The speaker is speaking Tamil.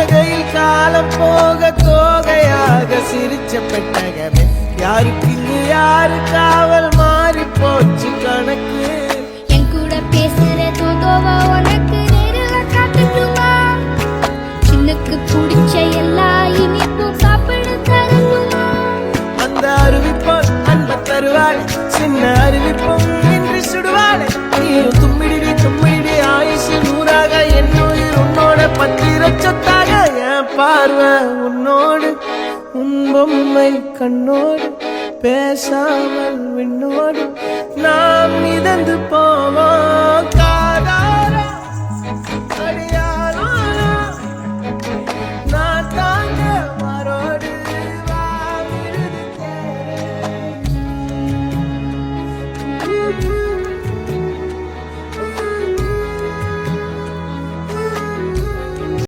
புன்னகையில் காலம் போக தோகையாக சிரிச்ச பெட்டகமே யாருக்கு இங்கு யாரு காவல் மாறி போச்சு கணக்கு என் கூட பேசுற தோதோவா உனக்கு நேரில் காட்டட்டுமா சின்னுக்கு பிடிச்ச எல்லா இனிப்பும் சாப்பிட தரட்டுமா அந்த அறிவிப்போல் அன்ப தருவாள் சின்ன அறிவிப்பும் இன்று சுடுவாள் நீயும் தும்மிடி தும்மிடி ஆயுசு நூறாக என் உயிர் உன்னோட பத்திர சொத்தாக என் பார்வை உன்னோடு உன் பொம்மை கண்ணோடு பேசாமல் விண்ணோடு நாம் மிதந்து போவோம் காதா